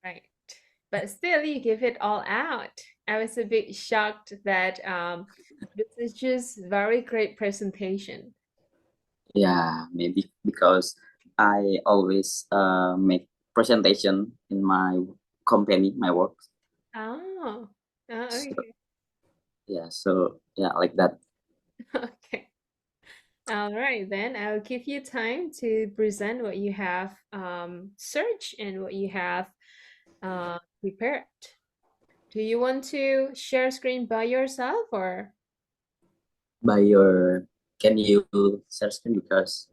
Right. But still, you give it all out. I was a bit shocked that this is just very great presentation. Yeah, maybe because I always make presentation in my company, my work. Oh, So, okay. yeah, so yeah, like that. Okay. All right, then I'll give you time to present what you have searched and what you have prepared. Do you want to share screen by yourself or? By your, can you share screen because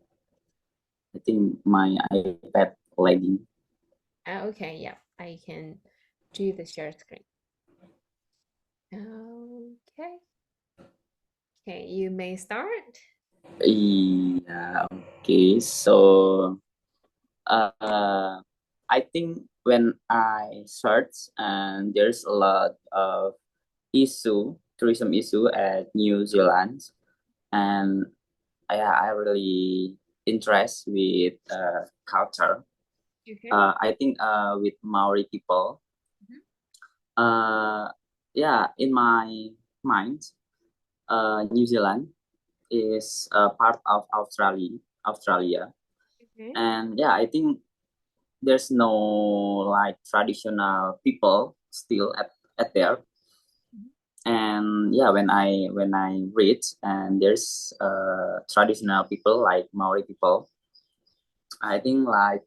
I think my iPad lagging. Okay, yeah, I can do the share screen. Okay. Okay, you may start. Yeah, okay. So uh, I think when I search and there's a lot of tourism issue at New Zealand, and I really interest with culture. Okay. I think with Maori people, Mhm. uh, yeah, in my mind, New Zealand is part of Australia, Okay. and yeah, I think there's no like traditional people still at there. Mhm. And yeah, when I read and there's traditional people like Maori people, I think like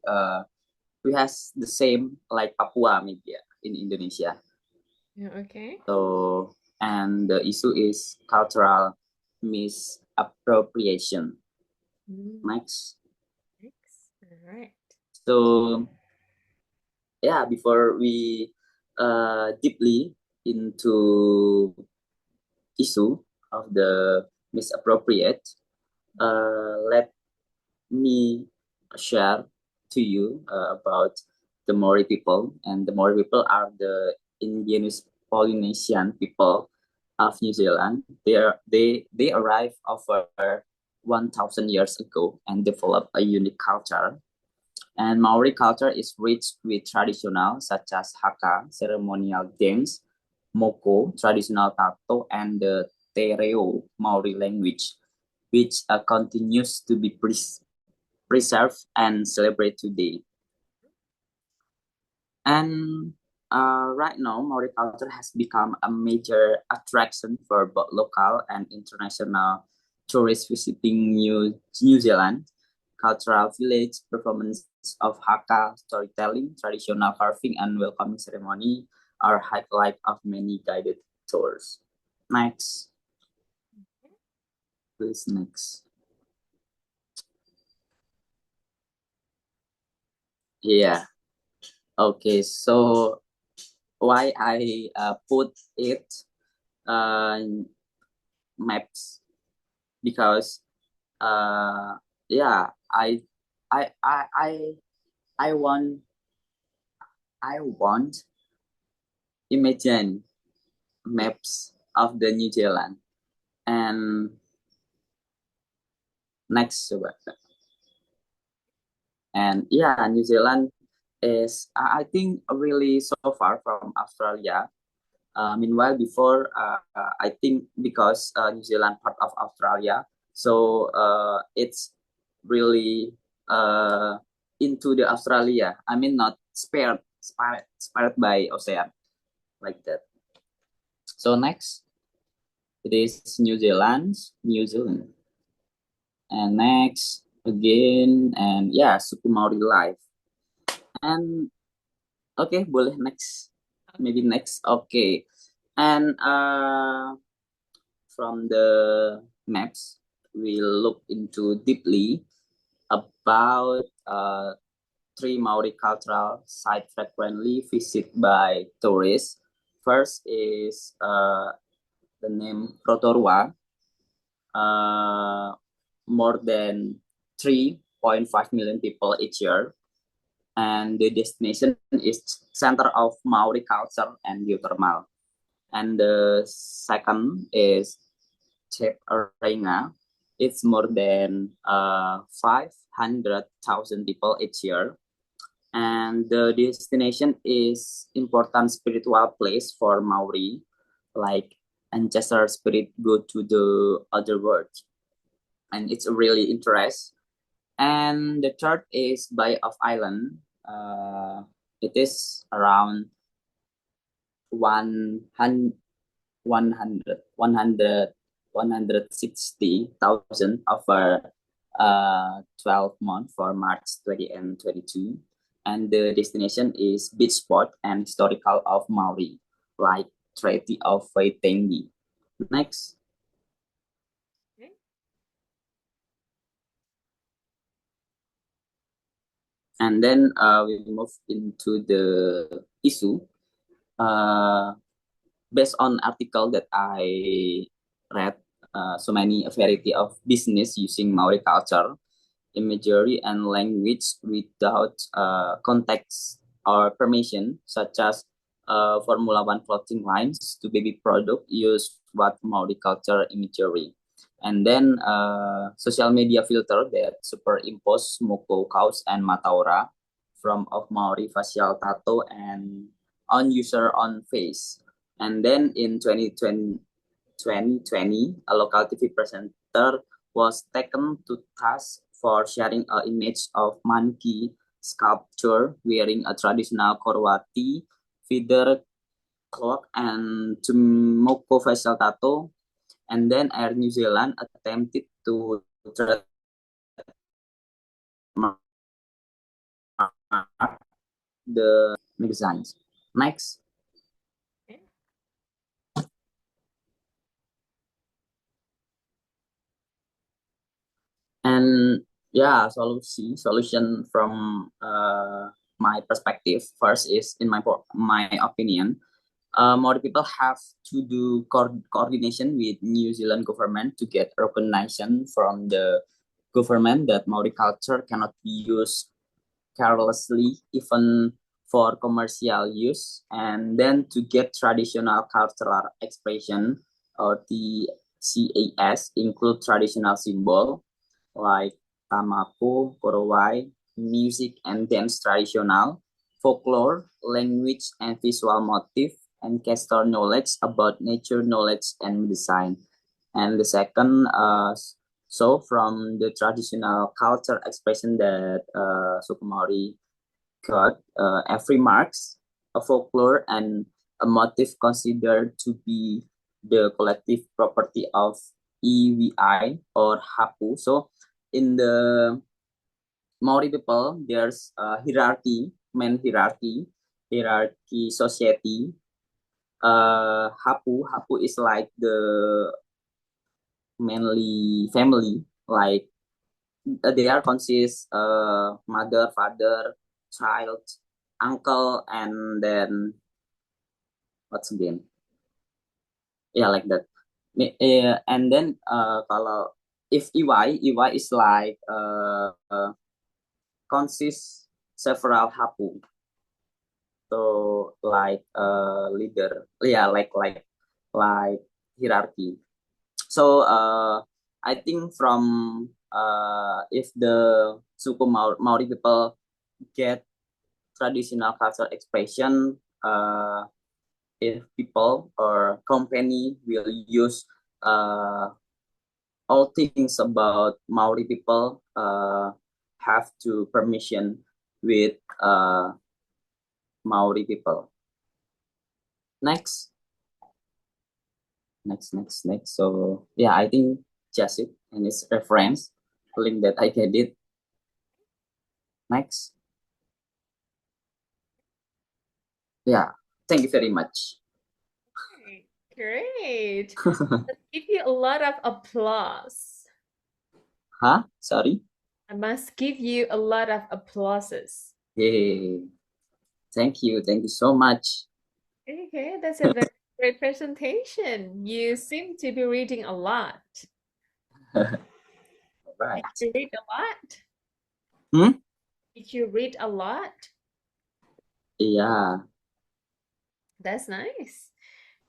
we has the same like Papua maybe, yeah, in Indonesia. Yeah, okay. So and the issue is cultural misappropriation. Mm, Next. thanks. All right. So yeah, before we deeply into issue of the misappropriate, let me share to you about the Maori people. And the Maori people are the indigenous Polynesian people of New Zealand. They arrived over 1,000 years ago and developed a unique culture. And Maori culture is rich with traditional such as haka, ceremonial games, moko, traditional tato, and the te reo Maori language, which continues to be preserved and celebrated today. And right now, Maori culture has become a major attraction for both local and international tourists visiting New Zealand. Cultural village performance of Haka storytelling, traditional carving, and welcoming ceremony are highlight of many guided tours. Next, please next. Yeah. Okay. So why I put it uh, maps because uh yeah I I I I want I want imagine maps of the New Zealand and next coba. And yeah, New Zealand is I think really so far from Australia. Meanwhile, before I think because New Zealand part of Australia, so it's really uh, into the Australia. I mean, not spared by ocean like that. So next, it is New Zealand, and next again, and yeah, Suku Maori life. And okay, boleh next, maybe next. Okay, and from the maps, we'll look into deeply about three Maori cultural sites frequently visited by tourists. First is the name Rotorua, uh, more than 3.5 million people each year. And the destination is center of Maori culture and geothermal. And the second is Chep Arena. It's more than 500,000 people each year. and the destination is important spiritual place for Maori, like ancestor spirit go to the other world, and it's really interest. And the third is Bay of Island. It is around 100, 160,000 over 12 months for March 20 and 22. And the destination is beach spot and historical of Maui, like Treaty of Waitangi. Next. Okay. And then we move into the issue. Based on article that I read, so many a variety of business using Maori culture, imagery, and language without context or permission, such as Formula One clothing lines to baby product use what Maori culture imagery. And then social media filter that superimpose Moko cows and Mataura from of Maori facial tattoo and on user on face. And then in 2020, a local TV presenter was taken to task for sharing an image of monkey sculpture wearing a traditional Korwati feather cloak and Tumoko facial tattoo. And then Air New Zealand attempted to trademark the magazines. Next. Okay. And yeah, solution from my perspective. First is in my opinion, more people have to do coordination with New Zealand government to get recognition from the government that Maori culture cannot be used carelessly, even for commercial use, and then to get traditional cultural expression or the CAS include traditional symbol like tamako, korowai, music and dance traditional, folklore, language and visual motif, and castor knowledge about nature knowledge and design. And the second, so from the traditional culture expression that Suku Maori got, every marks, a folklore, and a motif considered to be the collective property of EWI or Hapu. So in the Maori people, there's hierarchy, main hierarchy society. Hapu is like the mainly family, like they are consist mother, father, child, uncle, and then what's again? Yeah, like that. And then kalau if EY is like consists several hapu. So like leader, yeah, like hierarchy. So I think from if the suku Maori people get traditional cultural expression, if people or company will use all things about Maori people have to permission with Maori people. Next, next. So yeah, I think just it and its reference link that I get it. Next, yeah, thank you very much. Great. Great. Let's give you a lot of applause. Huh? Sorry. I must give you a lot of applauses. Yay. Thank you so much. Okay, that's a very great presentation. You seem to be reading a lot. Did Right. you read a lot? Hmm? Did you read a lot? Yeah. That's nice.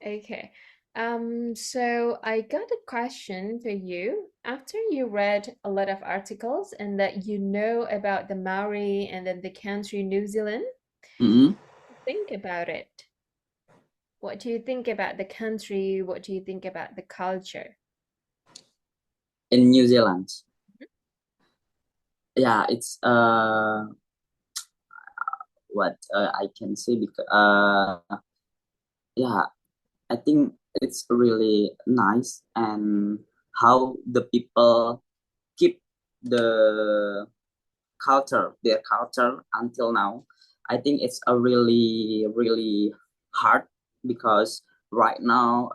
Okay. So I got a question for you. After you read a lot of articles and that you know about the Maori and then the country New Zealand, Mm-hmm. think about it. What do you think about the country? What do you think about the culture? In New Zealand. Yeah, it's what I can say because yeah, I think it's really nice and how the people keep the their culture until now. I think it's a really hard because right now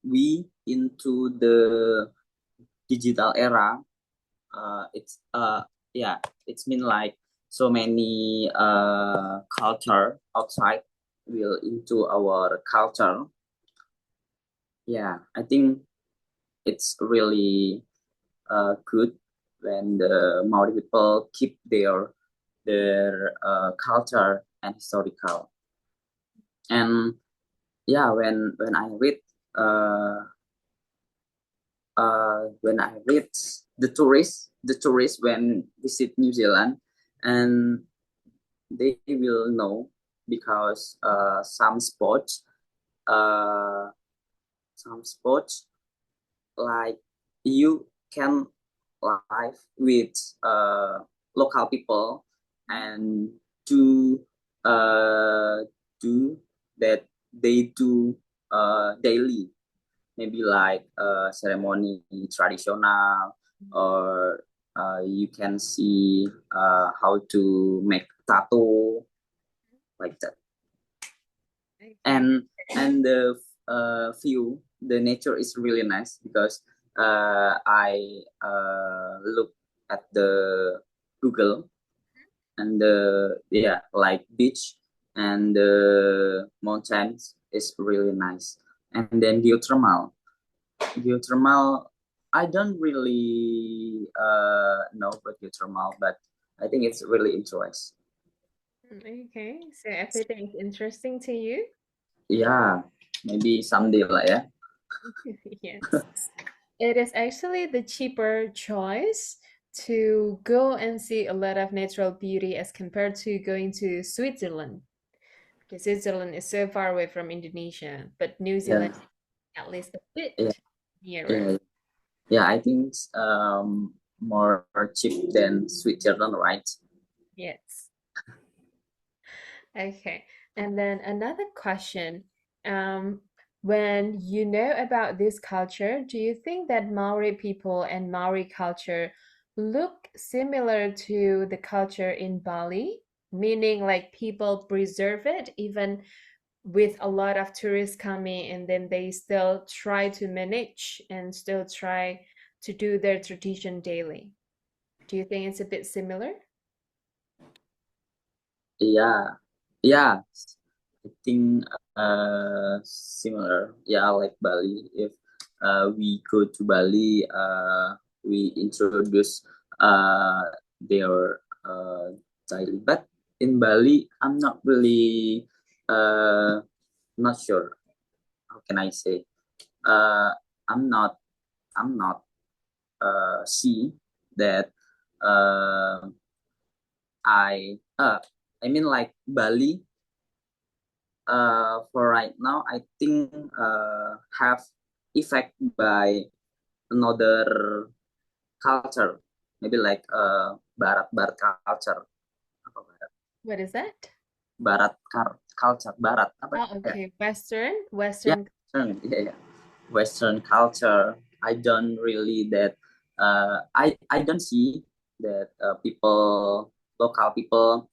we into the digital era. It's yeah, it's been like so many culture outside will into our culture. Yeah, I think it's really good when the Maori people keep their culture and historical. And yeah, when I read uh, when I read the tourists when visit New Zealand, and they will know because uh, some sports like you can live with local people and do uh, do that they do daily, maybe like ceremony traditional, or you can see how to make tattoo like that. Okay. And the nature is really nice because I look at the Google, and the yeah, like beach and the mountains is really nice. And then geothermal, I don't really know about geothermal, but I think it's really interesting. Okay. So everything is interesting to you? Yeah, maybe someday lah ya. Yes. It is actually the cheaper choice to go and see a lot of natural beauty as compared to going to Switzerland. Because Switzerland is so far away from Indonesia, but New Yeah, Zealand at least a yeah, bit nearer. yeah. Yeah, I think it's more cheap than Switzerland, right? Yes. Okay. And then another question. Um, when you know about this culture, do you think that Maori people and Maori culture look similar to the culture in Bali? Meaning, like people preserve it even with a lot of tourists coming, and then they still try to manage and still try to do their tradition daily. Do you think it's a bit similar? Yeah, yeah. I think similar. Yeah, like Bali. If we go to Bali, we introduce uh their daily. But in Bali, I'm not really not sure. How can I say? Uh, I'm not I'm not see that uh, I I mean like Bali for right now I think have effect by another culture, maybe like barat culture, apa barat What is that? culture barat apa Oh, ya. okay. Western, Yeah, Western. yeah. Western culture. I don't really that. I don't see that local people,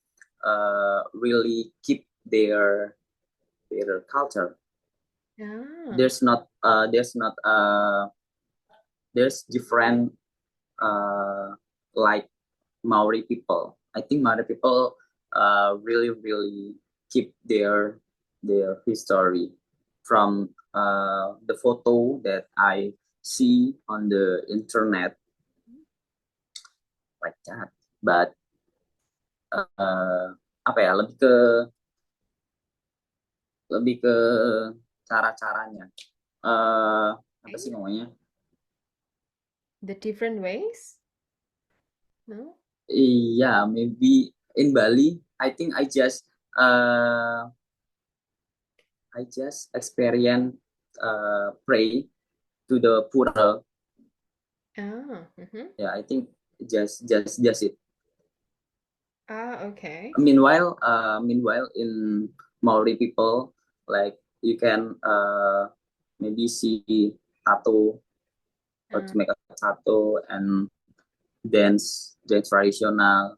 really keep their culture. Ah, There's not. There's not. There's different. Like Maori people. I think Maori people really keep their history from the photo that I see on the internet like that. But uh, apa ya, lebih ke cara-caranya. apa sih namanya? The different ways? No? Yeah, maybe in Bali. I think I just experience pray to the Pura. Ah, mm-hmm. Yeah, I think just it. Ah, okay. Meanwhile in Maori people, like you can maybe see tattoo or Uh, to make a tattoo and dance traditional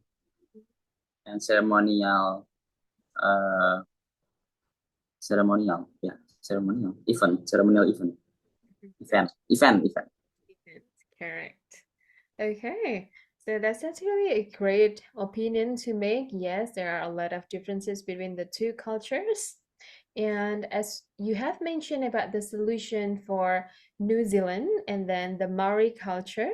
and uh ceremonial event. Event, correct. Okay, so that's actually a great opinion to make. Yes, there are a lot of differences between the two cultures. And as you have mentioned about the solution for New Zealand and then the Maori culture,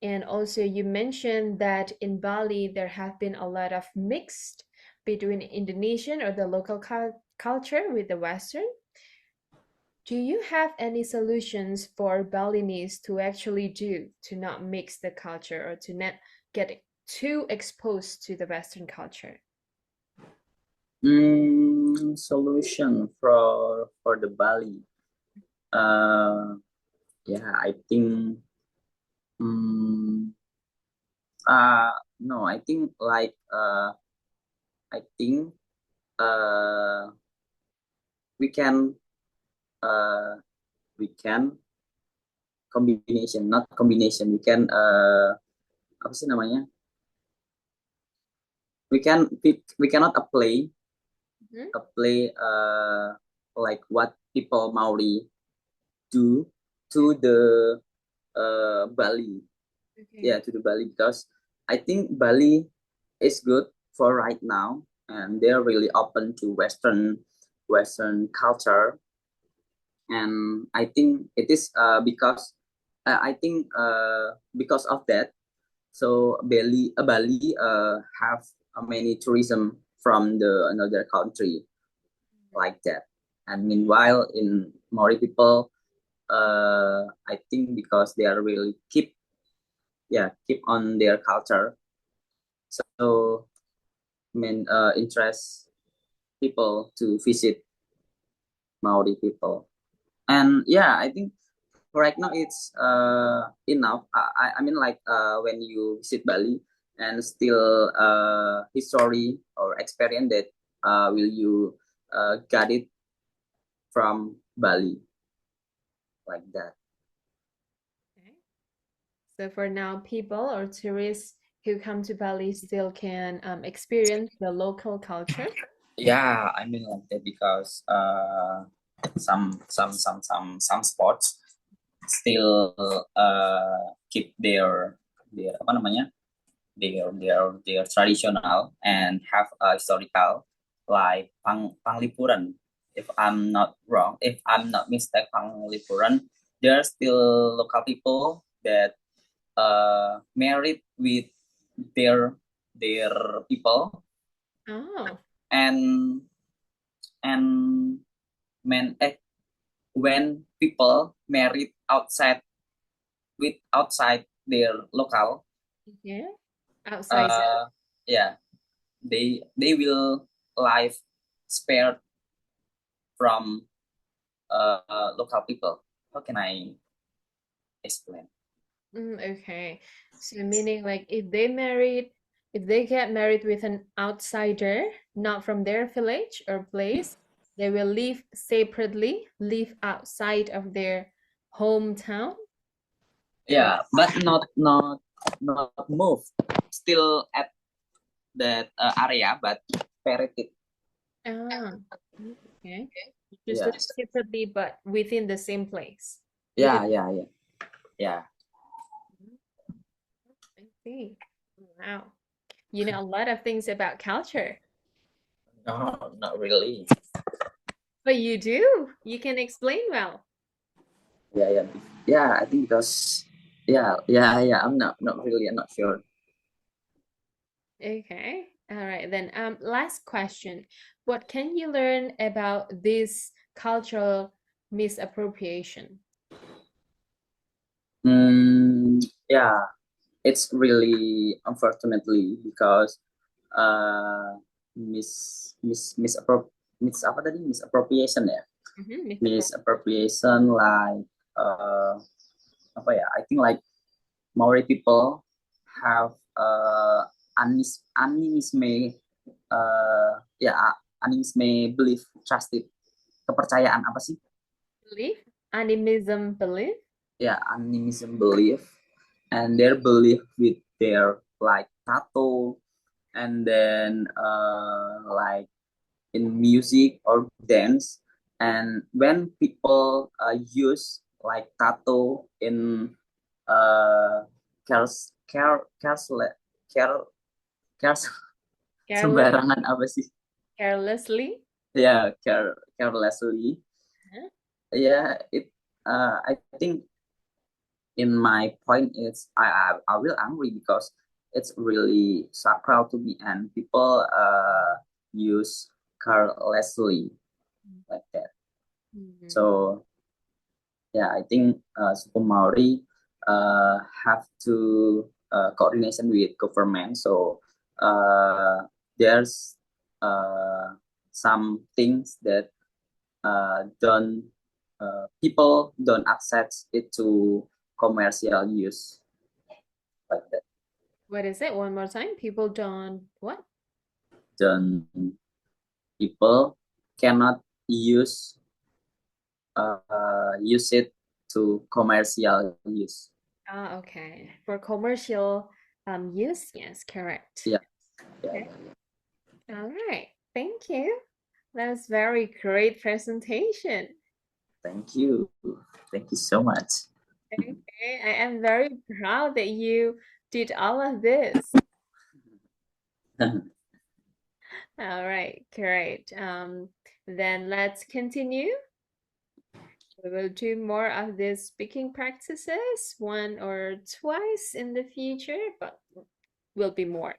and also you mentioned that in Bali there have been a lot of mixed between Indonesian or the local culture with the Western. Do you have any solutions for Balinese to actually do to not mix the culture or to not get too exposed to the Western culture? Solution for the Bali. Uh, yeah, I think. Mm, no, I think I think uh, we can uh, we can combination, not combination. Apa sih namanya? We cannot Mhm. apply like what people Maori do to the Bali. Okay. Yeah, to the Bali because I think Bali is good for right now, and they're really open to Western culture, and I think it is because I think because of that, so Bali have many tourism from the another country like that, and meanwhile in Maori people, I think because they are really keep on their culture, so interest people to visit Maori people. And yeah, I think right now it's enough. I mean like when you visit Bali and still history or experience that will you got it from Bali like that. Okay. So for now, people or tourists who come to Bali still can experience the local culture. Yeah, I mean like that because some sports still keep their apa namanya their traditional and have a historical like Panglipuran. If I'm not wrong, if I'm not mistaken, Panglipuran, there are still local people that married with their their people Oh, and and men when people married outside their local yeah. Outside. uh yeah they will live spared from local people. How can I explain? Okay. So meaning like if they get married with an outsider, not from their village or place, they will live separately, live outside of their hometown. Or Yeah, but not move. Still at that area, but separated. ah, okay. Just Yeah, live separately, but within the same place. Within. yeah. I see. Wow. You know a lot of things about culture, No, not really. but you do. You can explain well. Yeah. I think because yeah. I'm not sure. Okay. All right. Then last question. What can you learn about this cultural Misappropriation. Yeah, it's really unfortunately because uh apa tadi misappropriation ya, misappropriation like apa ya, I think like Maori people have animisme animisme belief trusted, kepercayaan apa sih Belief, animism belief. ya, animism belief, and their belief with their like tattoo, and then like in music or dance, and when people use like tattoo in cares care caresle- care cares Careless, sembarangan apa sih carelessly. ya, carelessly, Huh? yeah, it I think in my point is I will angry because it's really sacral to me, and people use carelessly like that. Mhm. So yeah, I think suku Maori have to coordination with government. So there's some things that don't people don't access it to commercial use like that. What is it? One more time. People don't what? Then people cannot use it to commercial use. Ah, okay. For commercial use, yes, correct. Yeah, yeah, Okay. yeah. All right. Thank you. That's very great presentation. Thank you. Thank you so much. Okay. I am very proud that you did all of this. All right, great. Then let's continue. We will do more of these speaking practices, one or twice in the future, but will be more.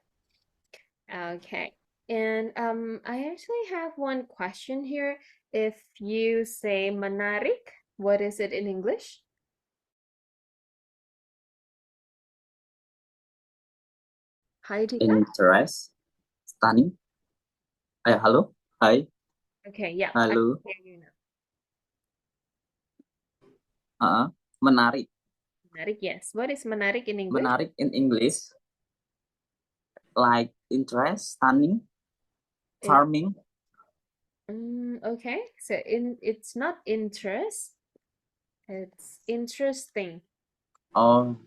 Okay. And I actually have one question here. If you say menarik, what is it in English? Hi, Tika. Interest, stunning. Halo, hai, Okay, yeah, I can halo. hear you now. Menarik. Menarik, yes. What is menarik in English? Menarik in English, like interest, stunning, It, charming. okay, so it's not interest, it's interesting. Oh,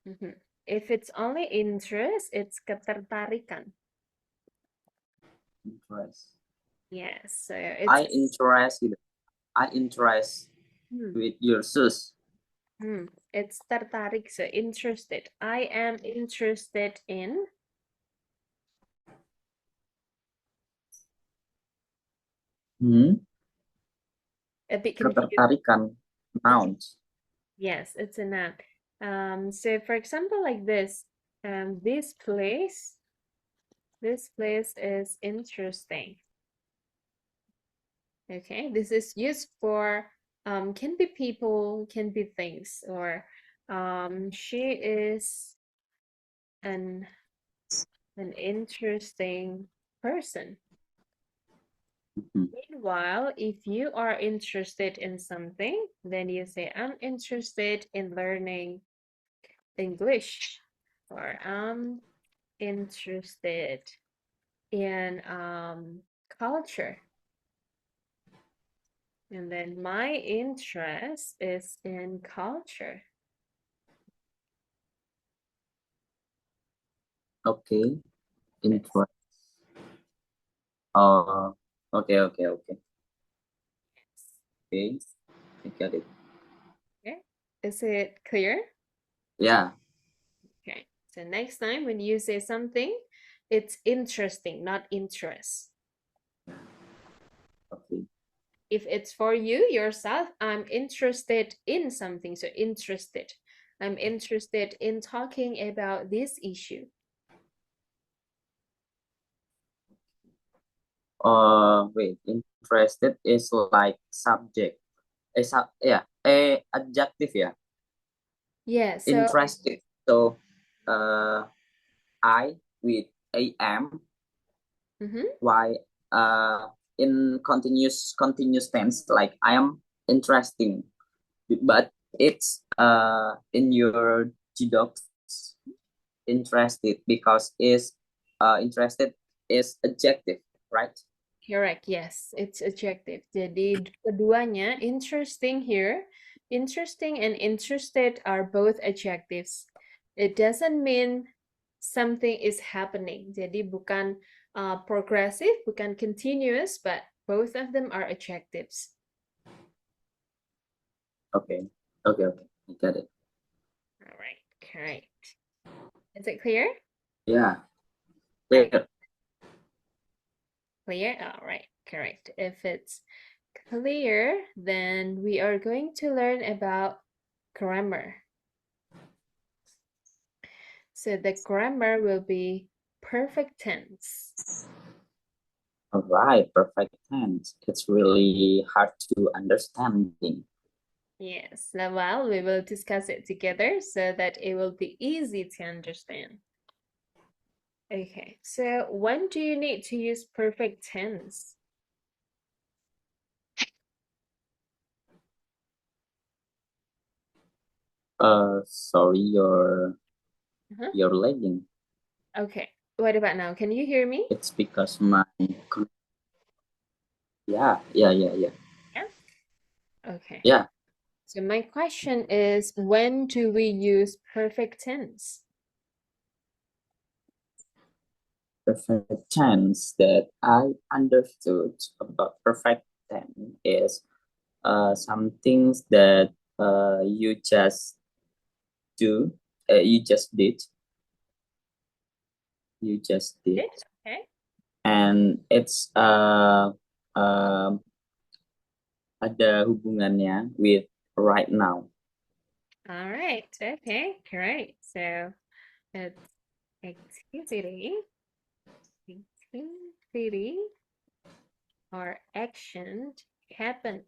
Mhm. If it's only interest, it's ketertarikan. interest. Yes, so I it's interest. I interest hmm, with your shoes. it's tertarik, so interested. I am interested in Hmm? a bit confused. Ketertarikan, It's nouns. yes, it's a noun. So for example, like this, this place is interesting. Okay, this is used for can be people, can be things, or she is an an interesting person. Mhm. Meanwhile, if you are interested in something, then you say, I'm interested in learning English, or I'm interested in culture. And then my interest is in culture. Okay, Yes. interest. Oh, okay, okay, okay, okay. I get it. Okay. Is it clear? Yeah. Okay. So next time when you say something, it's interesting, not interest. Okay. If it's for you yourself, I'm interested in something. So interested. I'm interested in talking about this issue. Wait. Interested is like subject. adjective ya. Yeah, so Interested. So I with am, mhm, why in continuous tense, like I am interesting, but it's in your GDocs interested, because is interested is adjective, right? correct. Yes, it's adjective. Jadi keduanya interesting here. Interesting and interested are both adjectives. It doesn't mean something is happening. Jadi bukan progressive, bukan continuous, but both of them are adjectives. Okay, okay, I get it. All right, great. Is it clear? Yeah, Okay, clear. clear. All right, correct. If it's clear, then we are going to learn about grammar. So the grammar will be perfect tense. All right, perfect tense. It's really hard to understanding. Yes, now well, we will discuss it together so that it will be easy to understand. Okay, so when do you need to use perfect tense? Sorry, Uh-huh. you're lagging. Okay, what about now? Can you hear me? It's because my yeah. Yeah. Okay. Yeah, So my question is, when do we use perfect tense? perfect tense that I understood about perfect tense is some things that you just do, you just did, you just did, Did? Okay. and it's um ada hubungannya with right now. All right. Okay. Great. So it's activity, activity or action happened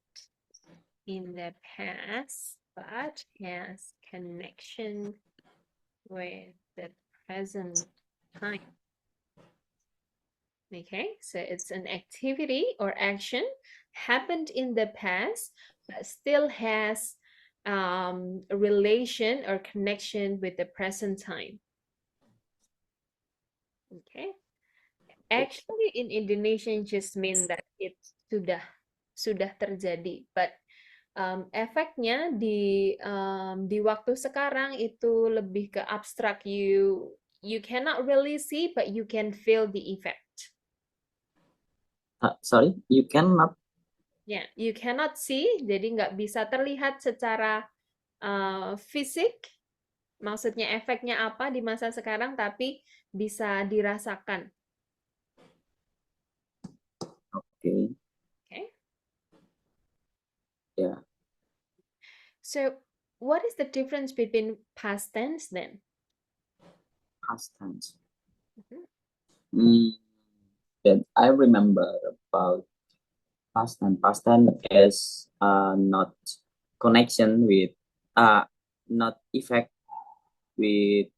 in the past, but has connection with the present time. Okay, so it's an activity or action happened in the past, but still has a relation or connection with the present time. Okay, actually in Indonesian just mean that it sudah terjadi, but efeknya di waktu sekarang itu lebih ke abstrak. You cannot really see, but you can feel the effect. Sorry, you cannot. Ya, you cannot see, jadi nggak bisa terlihat secara fisik, maksudnya efeknya apa di masa sekarang, tapi bisa dirasakan. Okay, Okay? yeah, So, what is the difference between past tense then? past tense. Mhm. Mm, that I remember about past tense. Past tense is not connection with not effect with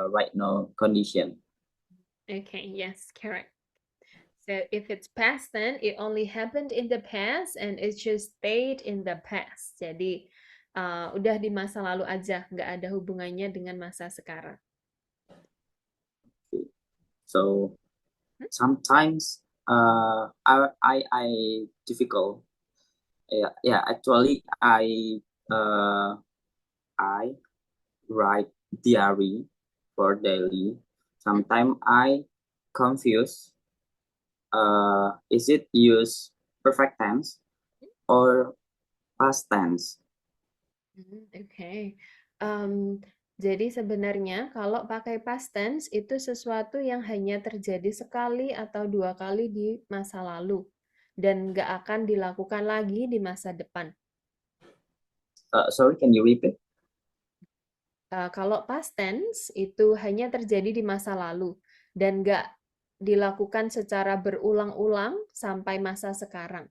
right now condition. Okay, yes, correct. So if it's past tense, it only happened in the past and it just stayed in the past. Jadi udah di masa lalu aja, nggak ada hubungannya dengan masa sekarang. So Hmm? sometimes I difficult. Yeah. Actually, I write diary for daily. Hmm? Sometimes I confuse. Is it use perfect tense or past tense? Oke. Em, jadi sebenarnya kalau pakai past tense itu sesuatu yang hanya terjadi sekali atau dua kali di masa lalu dan nggak akan dilakukan lagi di masa depan. Sorry, can you repeat? Kalau past tense itu hanya terjadi di masa lalu dan nggak dilakukan secara berulang-ulang sampai masa sekarang.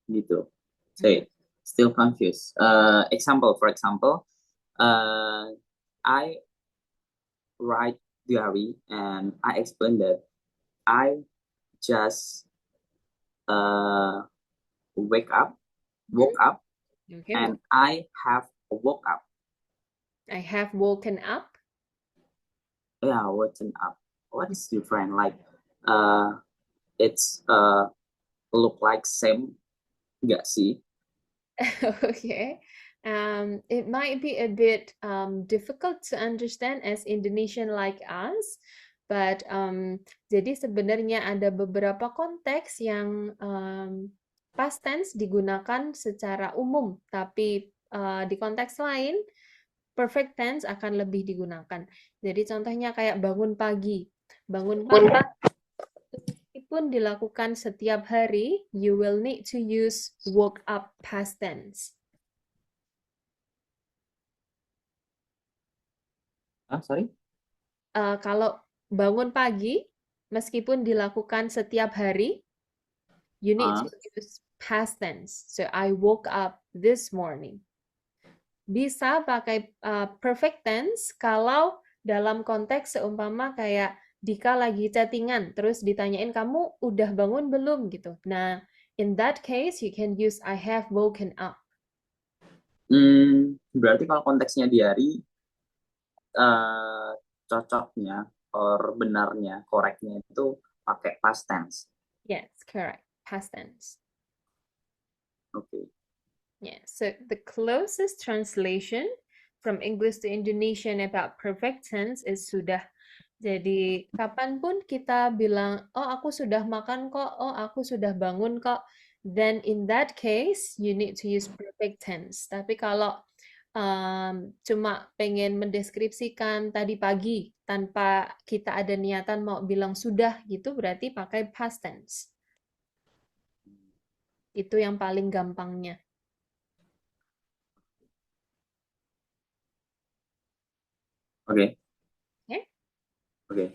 gitu. Mhm. Say, still confused. For example, I write diary and I explain that I just uh, wake up, woke Mhm. up, Okay, and I have woke up. I have woken up. Yeah, woken up. What is different? Like, uh, it's look like same, nggak sih? Okay. It might be a bit difficult to understand as Indonesian like us, but jadi sebenarnya ada beberapa konteks yang past tense digunakan secara umum, tapi di konteks lain perfect tense akan lebih digunakan. Jadi contohnya kayak bangun pagi. Bangun pagi meskipun dilakukan setiap hari, you will need to use woke up past tense. Sorry. Kalau bangun pagi, meskipun dilakukan setiap hari, you need Uh, to use past tense. So I woke up this morning. Bisa pakai perfect tense kalau dalam konteks seumpama kayak Dika lagi chattingan, terus ditanyain kamu udah bangun belum gitu. Nah, in that case you can use I have woken up. Berarti kalau konteksnya diary, uh, cocoknya or benarnya, koreknya itu pakai past tense. Yes, correct. Past tense. Oke. Okay. Yeah, so the closest translation from English to Indonesian about perfect tense is sudah. Jadi, kapanpun kita bilang, oh aku sudah makan kok, oh aku sudah bangun kok, then in that case, you need to use perfect tense. Tapi kalau cuma pengen mendeskripsikan tadi pagi, tanpa kita ada niatan mau bilang sudah gitu, berarti pakai past tense. Itu yang paling gampangnya. Oke. Okay. Oke? Oke. Okay.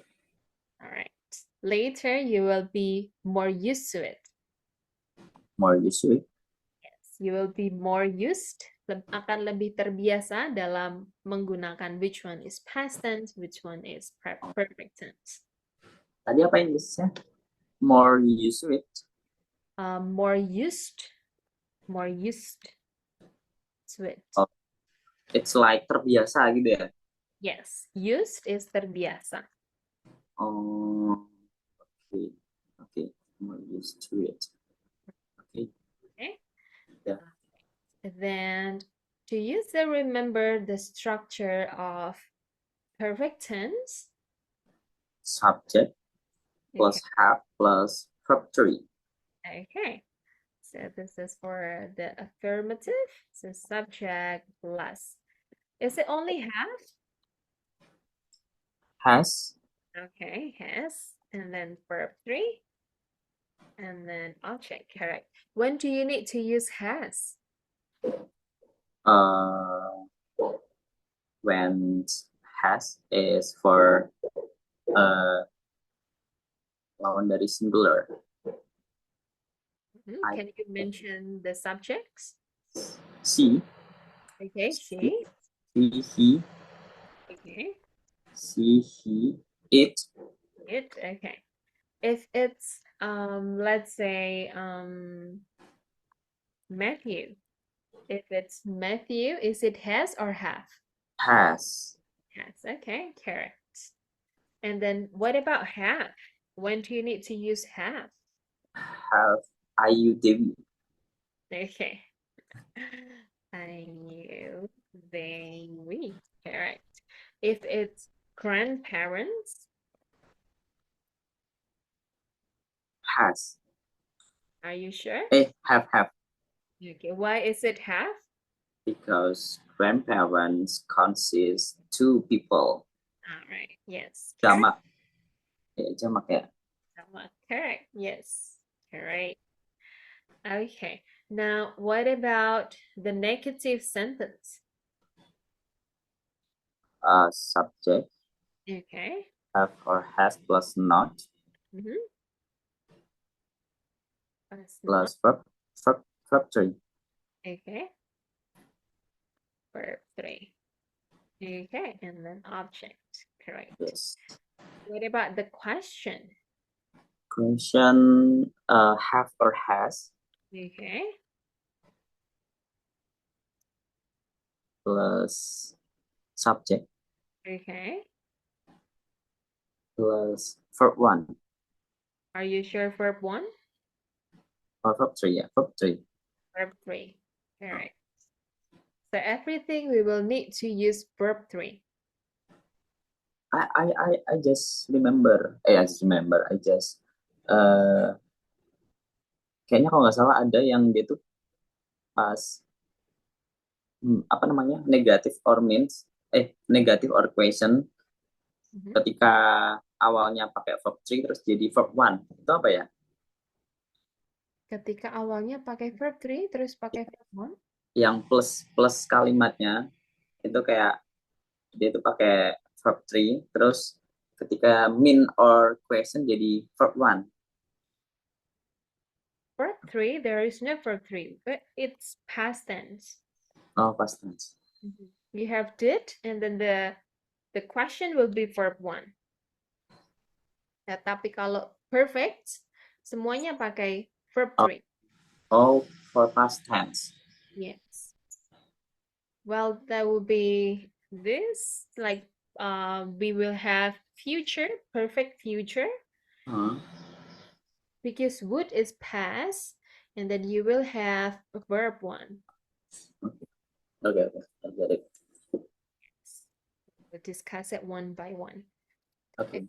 All right. Later, you will be more used to it. More used to it. Yes, you will be more used, akan lebih terbiasa dalam menggunakan which one is past tense, which one is perfect tense. Tadi apa Inggrisnya? More used to it. More used, more used to it. Oh, it's like terbiasa gitu ya. Yes, used is terbiasa. Oh, okay. Okay. More used to it. Okay. Okay. Yeah. Then, do you still remember the structure of perfect tense? Subject Okay. plus have plus verb 3. Okay. So this is for the affirmative. So subject plus. Is it only have? Has. Okay, has. And then verb three. And then object. Correct. When do you need to use has? Uh, when has is for lawan dari singular. I Can you mention the subjects? see, Okay, she. he, Okay. he, it, It. Okay. If it's let's say Matthew. If it's Matthew, is it has or have? has, Has. Okay, correct. And then what about have? When do you need to use have? have, IUDV, Okay. I knew they we. Correct. If it's grandparents, has, are you sure? have, Okay. Why is it have? because grandparents consist two people. All right. Yes. Correct. Jamak, jamak ya. Correct. Yes. Correct. Okay. Now, what about the negative sentence? Subject, Okay. have or has plus not, Mm-hmm. That's not plus verb verb 3. Okay. Verb 3. Okay, and then object. Correct. Yes. What about the question? Question have or has Okay. plus subject Okay. plus verb 1 Are you sure verb 1? or verb 3. Yeah, verb 3. Verb 3. Correct. So everything we will need to use verb 3. I just remember. I just remember. I just kayaknya kalau nggak salah ada yang dia tuh pas apa namanya negative or means negative or question Mhm. ketika awalnya pakai verb 3 terus jadi verb 1 itu apa ya? Ketika awalnya pakai verb 3 terus pakai verb 1. Yang plus plus kalimatnya itu kayak dia itu pakai verb 3 terus ketika mean or question jadi verb 1. Verb 3, there is no verb 3, but it's past tense. Oh, past tense. You have did, and then the question will be verb 1. Nah, tapi kalau perfect, semuanya pakai verb Oh, 3. oh, for past tense. Yes. Well, that will be this. Like, we will have future, perfect future, Huh? because would is past, and then you will have a verb 1. Okay, I get it. We'll discuss it one by one. Okay.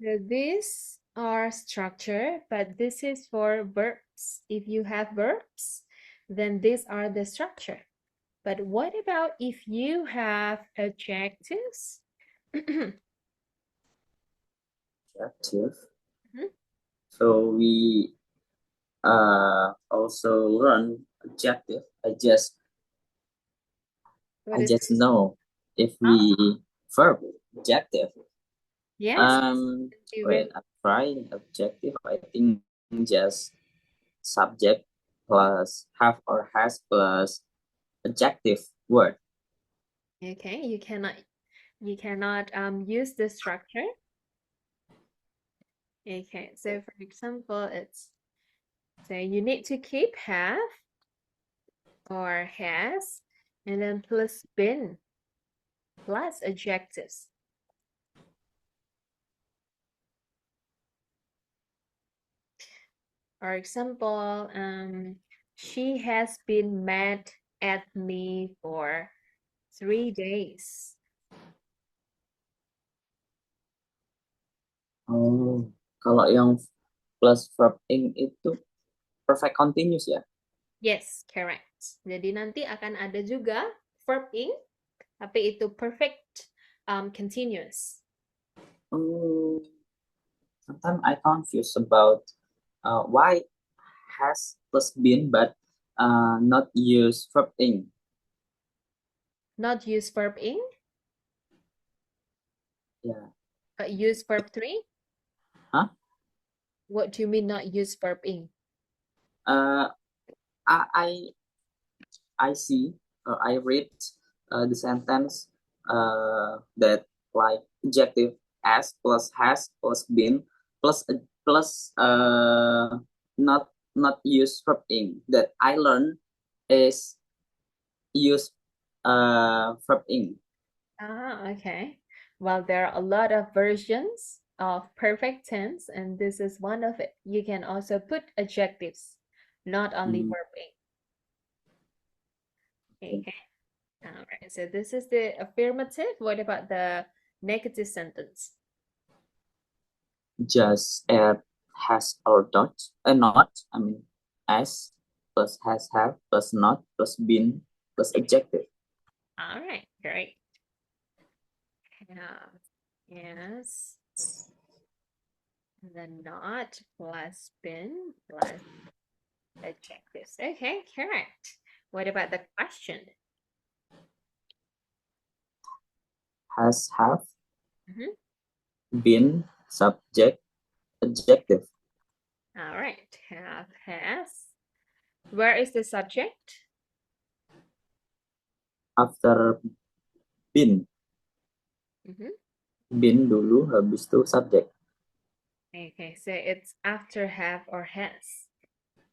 So these are structure, but this is for verbs. If you have verbs, then these are the structure. But what about if you have adjectives? Adjective. Mhm. So we also learn adjective. What I is just know if oh, we verb adjective. yes, you will. Wait, I'm trying adjective. I think just subject plus have or has plus adjective word. Okay, you cannot use the structure. Okay, so for example, it's so you need to keep have or has and then plus been plus adjectives. For example, she has been mad at me for 3 days. Oh, kalau yang plus verb ing itu perfect continuous ya? Yes, correct. Jadi nanti akan ada juga verb ing, tapi itu perfect continuous. Oh, sometimes I confused about why has plus been but not use verb ing. Not use verb ing, Yeah. but use verb 3. Huh? What do you mean not use verb ing? Uh, I I see or I read the sentence that like adjective as plus has plus been plus not use verb ing that I learned is use verb ing. Ah, okay. Well, there are a lot of versions of perfect tense, and this is one of it. You can also put adjectives, not only Mm, verb ing. Okay. All right. So this is the affirmative. What about the negative sentence? just add has or not. I mean as plus has have plus not plus been plus adjective. All right. Great. Yeah. Yes. The not plus been plus adjectives. Okay, correct. What about the question? Has have Mhm. been subject adjective. All right. Have, has, Where is the subject? After been. Mhm. Been dulu, habis itu subject. Okay, so it's after have or has.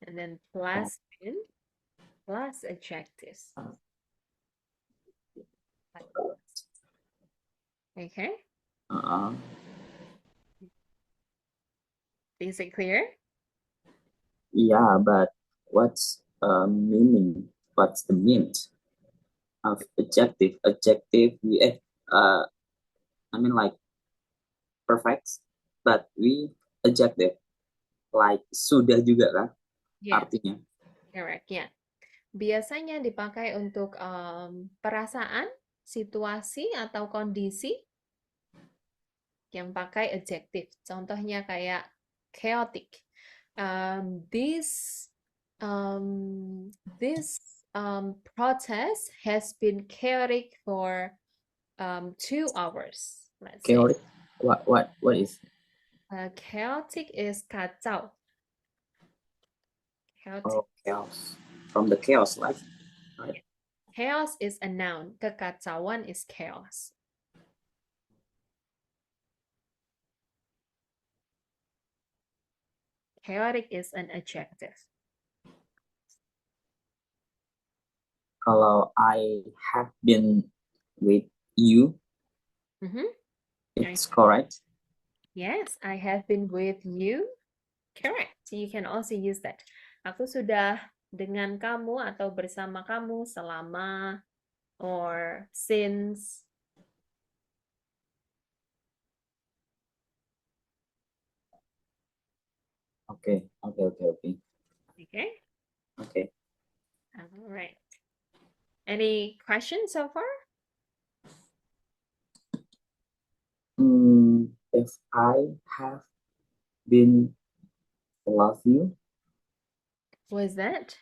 And then Oh, plus been plus adjectives. Okay, uh, is it clear? yeah, but what's meaning? What's the meaning of adjective? Adjective, I mean like perfect, but we adjective like sudah juga kan Yes, artinya. correct. Yeah. Biasanya dipakai untuk perasaan, situasi, atau kondisi yang pakai adjective. Contohnya kayak chaotic. This this protest has been chaotic for 2 hours, let's say. Chaotic. What is? Chaotic is kacau. Chaotic. Oh, chaos. From the chaos life, right? Chaos is a noun. Kekacauan is chaos. Chaotic is an adjective. Kalau I have been with you, Mhm. it's correct. Yes, I have been with you. Correct. You can also use that. Aku sudah dengan kamu atau bersama kamu selama or since. Okay, okay, okay, okay, Okay. okay. All right. Any questions so far? If I have been love you, Was that?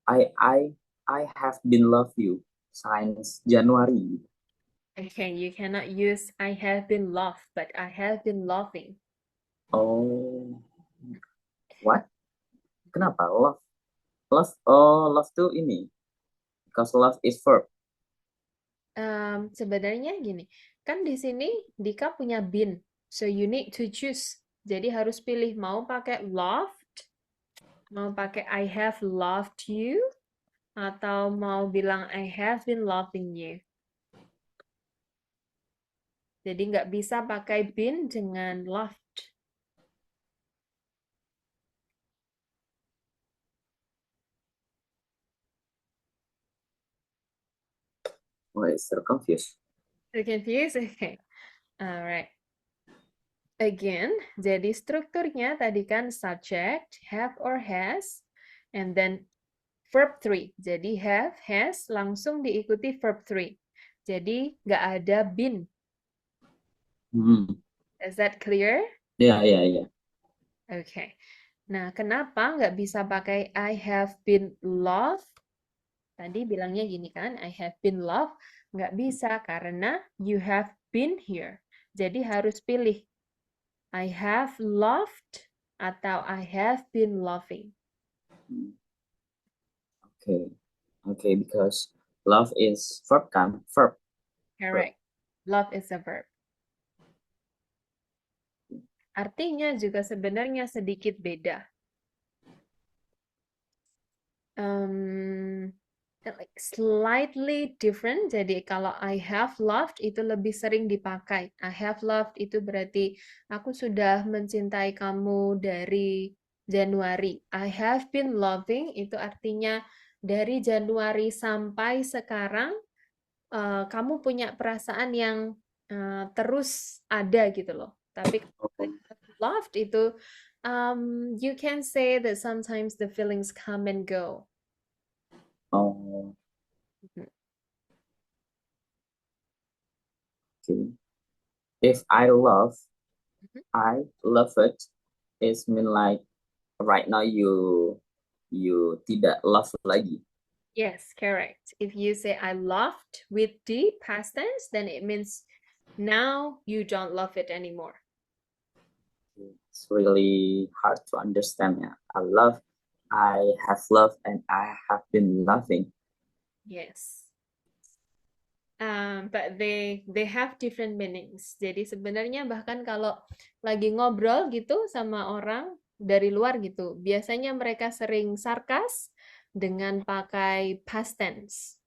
I I I have been love you since January. Okay, you cannot use I have been loved, but I have been loving. Oh, what? Kenapa love? Love, oh, love tuh ini. Because love is verb. Sebenarnya gini, kan di sini Dika punya been, so you need to choose. Jadi harus pilih mau pakai loved, mau pakai I have loved you, atau mau bilang I have been loving you. Jadi nggak bisa pakai been dengan loved. Oh, it's so confused. You confused? Okay. Alright. Again, jadi strukturnya tadi kan subject, have or has, and then verb 3. Jadi have, has, langsung diikuti verb 3. Jadi nggak ada been. Hmm. Is that clear? Ya, ya, ya. Okay. Nah, kenapa nggak bisa pakai I have been loved? Tadi bilangnya gini kan, I have been loved. Nggak bisa karena you have been here. Jadi harus pilih I have loved atau I have been loving. Okay, okay, because love is verb kan, verb. Correct. Love is a verb. Artinya juga sebenarnya sedikit beda. Like slightly different. Jadi kalau I have loved itu lebih sering dipakai. I have loved itu berarti aku sudah mencintai kamu dari Januari. I have been loving itu artinya dari Januari sampai sekarang kamu punya perasaan yang terus ada gitu loh. Tapi Oh, loved itu you can say that sometimes the feelings come and go. oh, Mhm. okay. If I love it, it's mean like right now you tidak love lagi. Yes, correct. If you say I loved with the past tense, then it means now you don't love it anymore. It's really hard to understand. Yeah, I love I have loved and I have been loving. Yes. But they have different meanings. Jadi sebenarnya bahkan kalau lagi ngobrol gitu sama orang dari luar gitu, biasanya mereka sering sarkas dengan pakai past tense.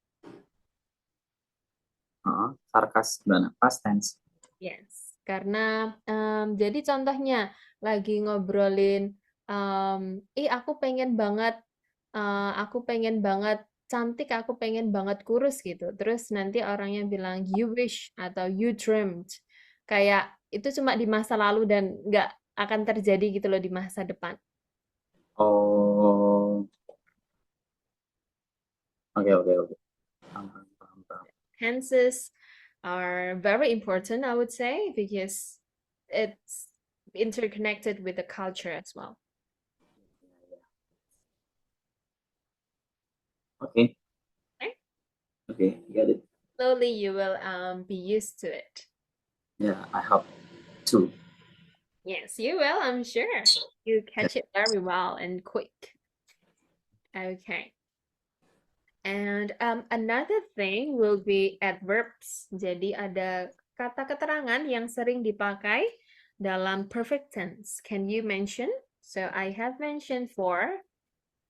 Sarkas gimana? Past tense. Yes, karena jadi contohnya lagi ngobrolin, aku pengen banget cantik, aku pengen banget kurus gitu. Terus nanti orangnya bilang you wish atau you dreamed, kayak itu cuma di masa lalu dan nggak akan terjadi gitu loh di masa depan. Oh, oke oke oke. Paham, paham, paham, paham. Tenses are very important, I would say, because it's interconnected with the culture as well. Oke, Okay? oke, get it. Slowly you will be used to it. Yeah, I hope too. Yes, you will, I'm sure. You Yeah. catch it very well and quick. Okay. And another thing will be adverbs. Jadi ada kata keterangan yang sering dipakai dalam perfect tense. Can you mention? So I have mentioned for,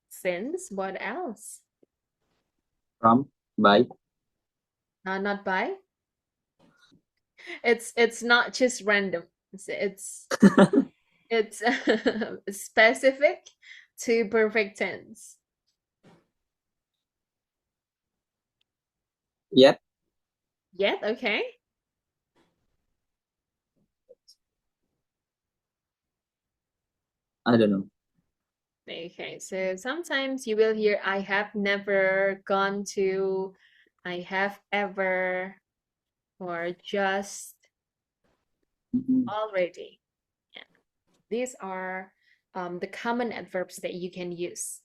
since, what else? From, by. Not by. It's not just random. It's specific to perfect tense. Yet, Yet, okay. I don't know. Okay, so sometimes you will hear I have never gone to, I have ever, or just Mhm. already. Yeah. These are the common adverbs that you can use.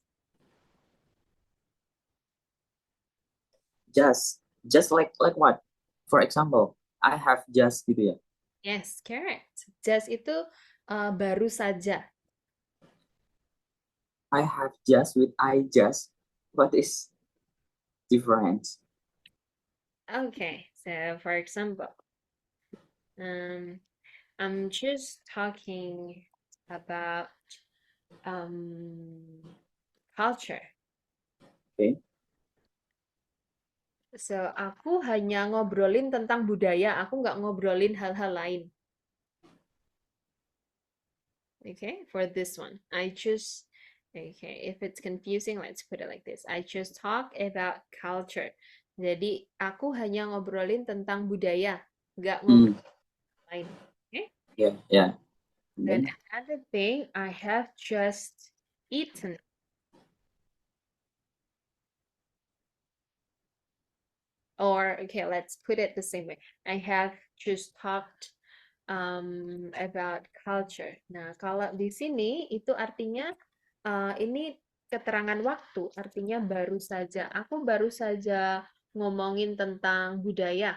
Just like what? For example, I have just gitu ya. Yes, correct. Just itu baru saja. I have just with I just. What is difference? Okay, so for example, um, I'm just talking about um, culture. Okay. So, aku hanya ngobrolin tentang budaya, aku nggak ngobrolin hal-hal lain. Okay, for this one, okay, if it's confusing, let's put it like this. I just talk about culture. Jadi, aku hanya ngobrolin tentang budaya, nggak Hmm. ngobrolin lain. Okay? Yeah, yeah. And Then then, another thing, I have just eaten. Or, okay, let's put it the same way. I have just talked about culture. Nah, kalau di sini itu artinya ini keterangan waktu, artinya baru saja. Aku baru saja ngomongin tentang budaya.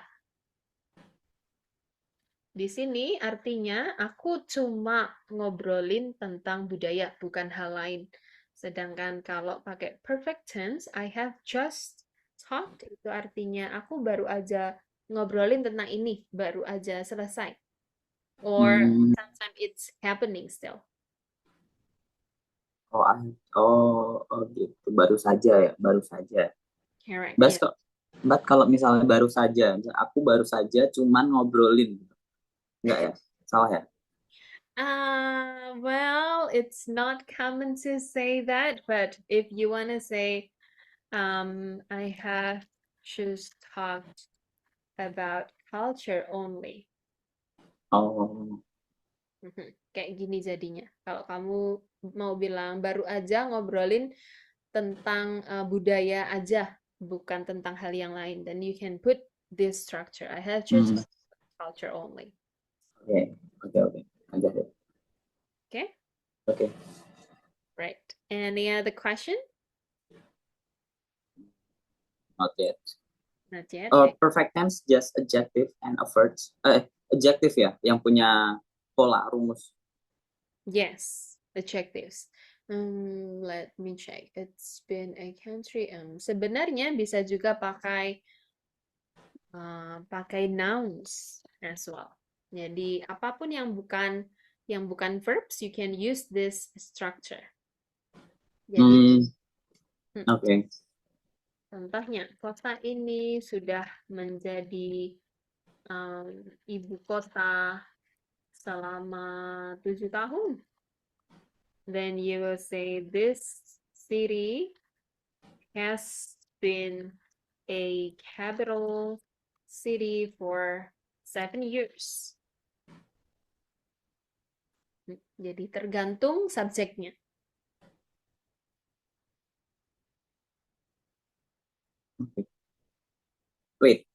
Di sini artinya aku cuma ngobrolin tentang budaya, bukan hal lain. Sedangkan kalau pakai perfect tense, I have just talked, itu artinya aku baru aja ngobrolin tentang ini, baru aja selesai. Or hmm, sometimes it's happening still. oh, oh gitu. Baru saja ya, baru saja. Correct, Bas yeah. kok. But kalau misalnya baru saja, aku baru saja cuman ngobrolin, gitu. Enggak ya? Salah ya? Well, it's not common to say that, but if you want to say, I have just talked about culture only. Oh, Kayak gini jadinya. Kalau kamu mau bilang baru aja ngobrolin tentang budaya aja, bukan tentang hal yang lain, then you can put this structure. I have just hmm, talked about culture only. oke, oke, oke. I get it. Okay? Oke, Right. Any other question? not yet. Not yet. Okay. Perfect tense just adjective and a verb. Adjective ya, yang punya pola rumus. Yes, adjectives. Let me check. It's been a country. Sebenarnya bisa juga pakai nouns as well. Jadi apapun yang bukan verbs, you can use this structure. Jadi Okay. contohnya kota ini sudah menjadi ibu kota selama 7 tahun. Then you will say this city has been a capital city for 7 years. Jadi tergantung subjeknya. Okay. Wait,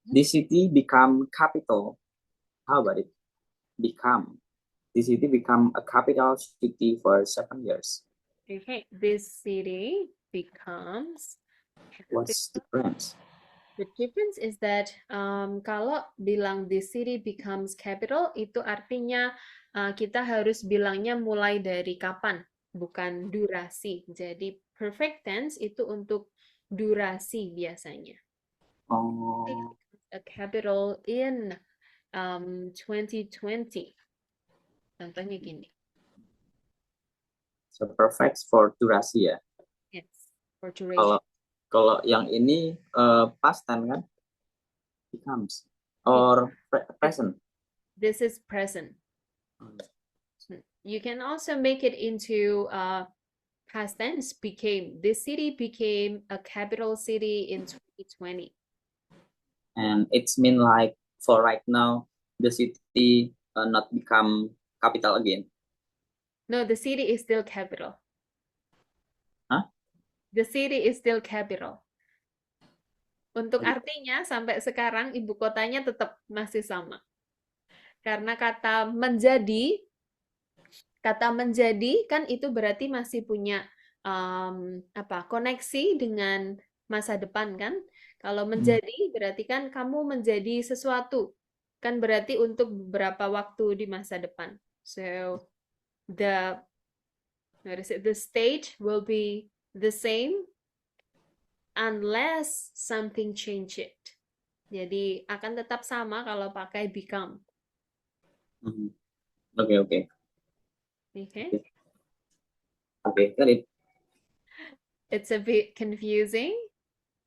this city become capital. How about it? Become. This city become a capital city for 7 years. Okay, this city becomes What's the difference? The difference is that kalau bilang the city becomes capital itu artinya kita harus bilangnya mulai dari kapan, bukan durasi. Jadi perfect tense itu untuk durasi biasanya. Oh, A capital in 2020. Contohnya gini. so perfect for durasi ya. Yes, for Kalau duration. kalau yang ini past time kan? Becomes or present. This is present. You can also make it into past tense became. This city became a capital city in 2020. And it's mean like for right now the city not become capital again. No, the city is still capital. Huh? The city is still capital. Untuk artinya sampai sekarang ibu kotanya tetap masih sama. Karena kata menjadi kan itu berarti masih punya koneksi dengan masa depan kan? Kalau menjadi berarti kan kamu menjadi sesuatu. Kan berarti untuk beberapa waktu di masa depan. So the the state will be the same unless something change it. Jadi akan tetap sama kalau pakai become. Okay, okay. Okay. Okay, got it. It's a bit confusing.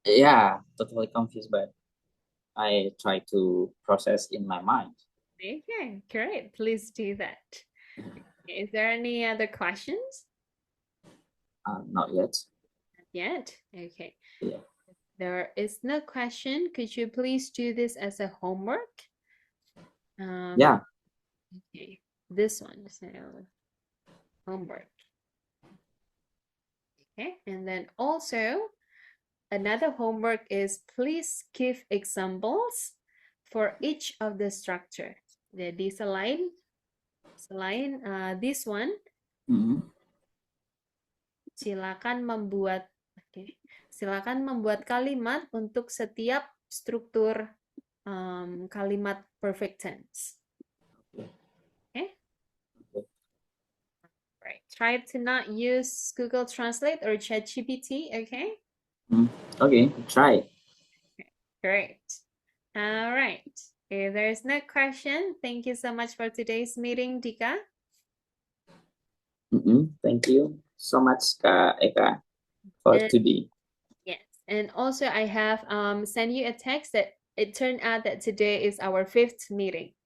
Yeah, totally confused, but I try to process in my mind. Okay, great. Please do that. Is there any other questions? Not yet. Not yet. Okay. Yeah. There is no question. Could you please do this as a homework? Yeah. Okay. This one. So homework. Okay. And then also another homework is please give examples for each of the structure. Jadi selain this one, silakan membuat kalimat untuk setiap struktur kalimat perfect tense. Okay? Right. Try to not use Google Translate or ChatGPT, okay? Okay, try. Great. All right. If there's no question, thank you so much for today's meeting, Dika. Thank you so much, Kak Eka, for today. Yes. And also I have sent you a text that it turned out that today is our 5th meeting.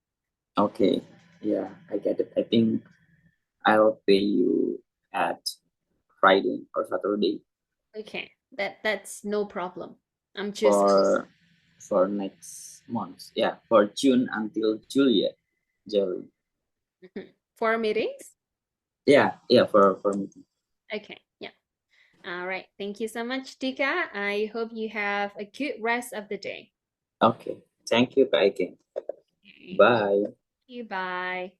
Okay. Yeah, I get it. I think I'll pay you at Friday or Saturday. Okay. That's no problem. I'm just for next month. Yeah, for June until July. 4 meetings? Yeah, for meeting. Okay, yeah. All right. Thank you so much, Dika. I hope you have a good rest of the day. Okay. Thank you, Kak Eka. Okay. Bye. Thank you. Bye.